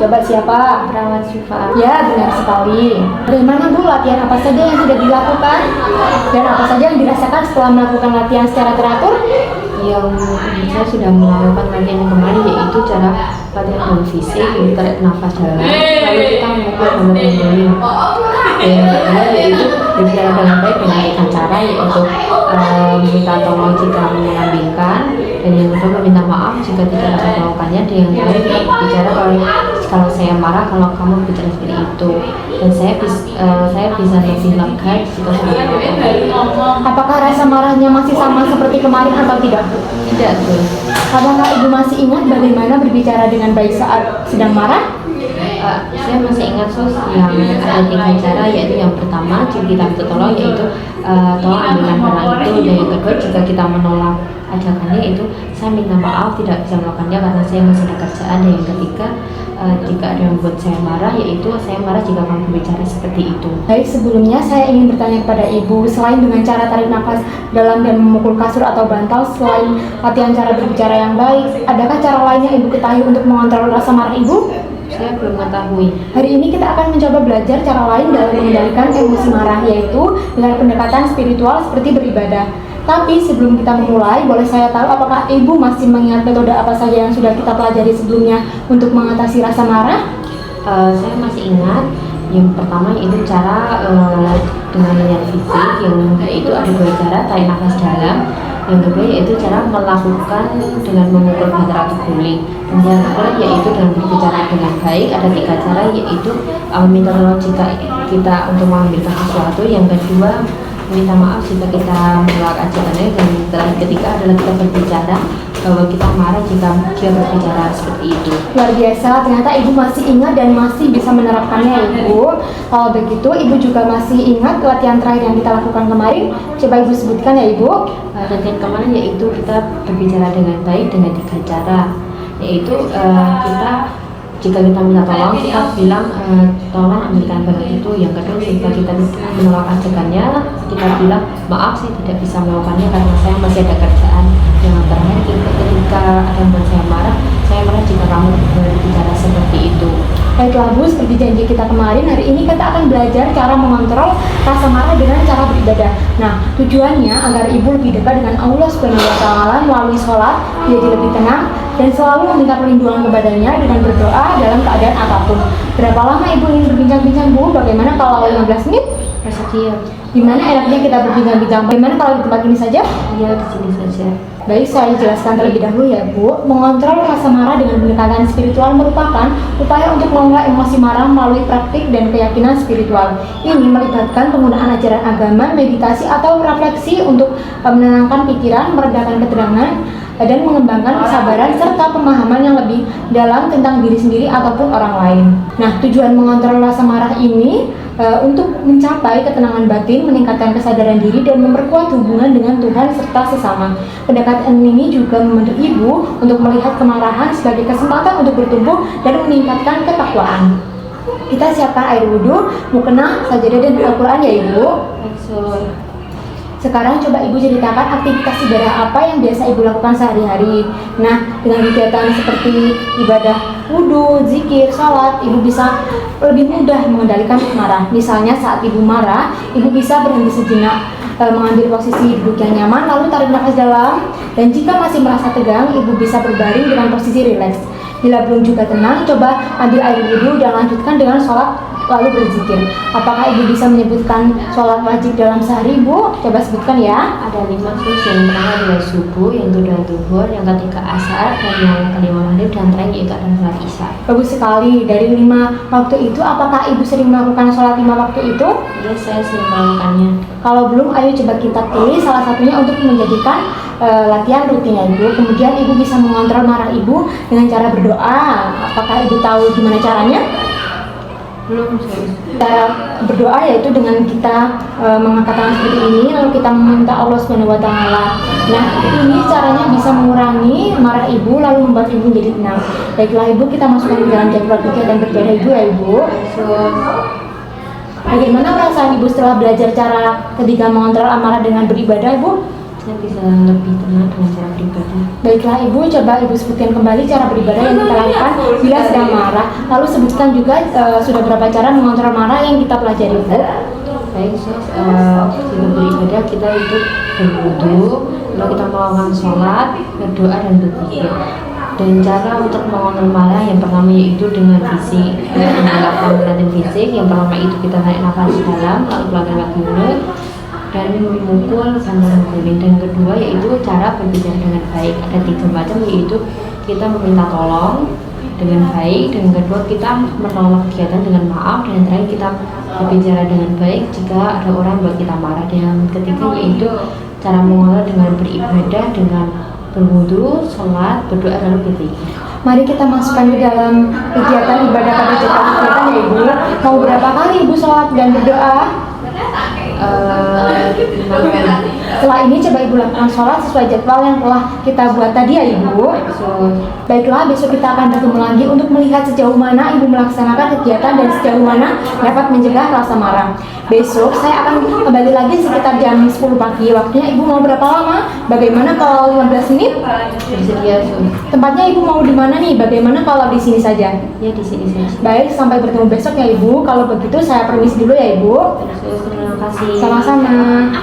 Coba siapa? Perawat Syifa. Ya, benar sekali. Bagaimana Bu, latihan apa saja yang sudah dilakukan? Dan apa saja yang dirasakan setelah melakukan latihan secara teratur? Yang saya sudah melakukan latihan yang kemarin, yaitu cara latihan fisik, tarik nafas dalam, lalu kita memukul benar-benar. Yang kedua yaitu berbicara dengan baik dengan cara, yaitu meminta tolong jika menyelambingkan, dan yang kedua meminta maaf jika tidak bisa melakukannya. Dan yang terakhir bicara kalau saya marah, kalau kamu bicara seperti itu, dan saya bisa lebih lega jika sudah melakukan. Apakah rasa marahnya masih sama seperti kemarin atau tidak? Tidak tuh. Apakah Ibu masih ingat bagaimana berbicara dengan baik saat sedang marah? Saya masih ingat sus yang ada 3 cara, yaitu yang pertama jika kita minta tolong, yaitu tolong ambilkan barang itu, dan yang kedua jika kita menolak ajakannya, itu saya minta maaf tidak bisa melakukannya karena saya masih ada kerjaan, dan yang ketiga jika ada yang membuat saya marah, yaitu saya marah jika kamu berbicara seperti itu. Baik, sebelumnya saya ingin bertanya kepada Ibu, selain dengan cara tarik nafas dalam dan memukul kasur atau bantal, selain latihan cara berbicara yang baik, adakah cara lain yang Ibu ketahui untuk mengontrol rasa marah Ibu? Saya belum mengetahui. Hari ini kita akan mencoba belajar cara lain dalam mengendalikan emosi marah, yaitu dengan pendekatan spiritual seperti beribadah. Tapi sebelum kita memulai, boleh saya tahu apakah Ibu masih mengingat metode apa saja yang sudah kita pelajari sebelumnya untuk mengatasi rasa marah? Saya masih ingat. Yang pertama yaitu cara dengan latihan fisik, yang itu ada 2 cara, tarik nafas dalam. Yang kedua yaitu cara melakukan dengan memukul batu atau guling. Dan yang kedua yaitu dengan berbicara dengan baik. Ada 3 cara, yaitu meminta tolong jika kita untuk mengambilkan sesuatu. Yang kedua minta maaf jika kita menolak ajakannya, dan yang ketiga adalah kita berbicara bahwa kita marah jika dia berbicara seperti itu. Luar biasa, ternyata Ibu masih ingat dan masih bisa menerapkannya Ibu. Kalau begitu Ibu juga masih ingat latihan terakhir yang kita lakukan kemarin. Coba Ibu sebutkan ya Ibu. Latihan kemarin yaitu kita berbicara dengan baik dengan 3 cara, yaitu kita jika kita minta tolong, kita bilang tolong ambilkan barang itu. Yang kedua jika kita menolak ajakannya, kita bilang maaf saya tidak bisa melakukannya karena saya masih ada kerjaan. Yang terakhir ketika ada yang membuat saya marah jika kamu berbicara seperti itu. Baiklah Bu, seperti janji kita kemarin, hari ini kita akan belajar cara mengontrol rasa marah dengan cara beribadah. Nah, tujuannya agar Ibu lebih dekat dengan Allah Subhanahu wa Ta'ala melalui sholat, jadi lebih tenang dan selalu meminta perlindungan kepadanya dengan berdoa dalam keadaan apapun. Berapa lama Ibu ingin berbincang-bincang Bu? Bagaimana kalau 15 menit? Bersedia. Gimana enaknya kita berbincang-bincang? Bagaimana kalau di tempat ini saja? Iya, di sini saja. Baik, saya jelaskan terlebih dahulu ya Bu. Mengontrol rasa marah dengan pendekatan spiritual merupakan upaya untuk mengelola emosi marah melalui praktik dan keyakinan spiritual. Ini melibatkan penggunaan ajaran agama, meditasi atau refleksi untuk menenangkan pikiran, meredakan ketegangan, dan mengembangkan kesabaran serta pemahaman yang lebih dalam tentang diri sendiri ataupun orang lain. Nah, tujuan mengontrol rasa marah ini untuk mencapai ketenangan batin, meningkatkan kesadaran diri, dan memperkuat hubungan dengan Tuhan serta sesama. Pendekatan ini juga membantu Ibu untuk melihat kemarahan sebagai kesempatan untuk bertumbuh dan meningkatkan ketakwaan. Kita siapkan air wudhu, mukena, sajadah, dan Al-Quran ya Ibu. Sekarang coba Ibu ceritakan aktivitas ibadah apa yang biasa Ibu lakukan sehari-hari. Nah, dengan kegiatan seperti ibadah wudhu, zikir, sholat, Ibu bisa lebih mudah mengendalikan marah. Misalnya saat Ibu marah, Ibu bisa berhenti sejenak, mengambil posisi duduk yang nyaman, lalu tarik nafas dalam. Dan jika masih merasa tegang, Ibu bisa berbaring dengan posisi rileks. Bila belum juga tenang, coba ambil air wudhu dan lanjutkan dengan sholat lalu berzikir. Apakah Ibu bisa menyebutkan sholat wajib dalam sehari Bu? Coba sebutkan ya. Ada 5 sus, yang pertama adalah subuh, yang kedua zuhur, yang ketiga asar, dan yang kelima maghrib, dan terakhir yaitu adalah sholat isya. Bagus sekali. Dari 5 waktu itu, apakah Ibu sering melakukan sholat 5 waktu itu? Iya, saya sering melakukannya. Kalau belum, ayo coba kita pilih salah satunya untuk menjadikan latihan rutinnya Ibu. Kemudian Ibu bisa mengontrol marah Ibu dengan cara berdoa. Apakah Ibu tahu gimana caranya? Belum. Cara berdoa yaitu dengan kita mengangkat tangan seperti ini, lalu kita meminta Allah Subhanahu wa Ta'ala. Nah, ini caranya bisa mengurangi marah Ibu lalu membuat Ibu menjadi tenang. Baiklah Ibu, kita masukkan ke dalam jadwal kegiatan beribadah Ibu ya Ibu. Bagaimana perasaan Ibu setelah belajar cara ketiga mengontrol amarah dengan beribadah Ibu? saya bisa lebih tenang dengan cara beribadah. Baiklah Ibu, coba Ibu sebutkan kembali cara beribadah yang kita lakukan bila sedang marah. Lalu sebutkan juga sudah berapa cara mengontrol marah yang kita pelajari Ibu. Baik, kita beribadah, kita itu berwudu, lalu kita melakukan sholat, berdoa dan berzikir. Dan cara untuk mengontrol marah yang pertama yaitu dengan fisik, melakukan latihan fisik. Yang pertama itu kita tarik nafas dalam, lalu keluarkan lewat mulut dan memukul sandaran guling. Dan kedua yaitu cara berbicara dengan baik. Ada 3 macam, yaitu kita meminta tolong dengan baik, dan kedua kita menolak kegiatan dengan maaf, dan yang terakhir kita berbicara dengan baik jika ada orang yang buat kita marah. Dan yang ketiga yaitu cara mengontrol dengan beribadah, dengan berwudu, sholat, berdoa dan berzikir. Mari kita masukkan ke dalam kegiatan ibadah pada jadwal kegiatan ya Ibu. Mau berapa kali Ibu sholat dan berdoa? 5 kali. Setelah ini coba Ibu lakukan sholat sesuai jadwal yang telah kita buat tadi ya Ibu. Baiklah, besok kita akan bertemu lagi untuk melihat sejauh mana Ibu melaksanakan kegiatan dan sejauh mana dapat mencegah rasa marah. Besok saya akan kembali lagi sekitar jam 10 pagi. Waktunya Ibu mau berapa lama? Bagaimana kalau 15 menit? Bersedia, Su. Tempatnya Ibu mau di mana nih? Bagaimana kalau di sini saja? Ya, di sini saja. Baik, sampai bertemu besok ya Ibu. Kalau begitu saya permisi dulu ya Ibu. Terima kasih. Sama-sama.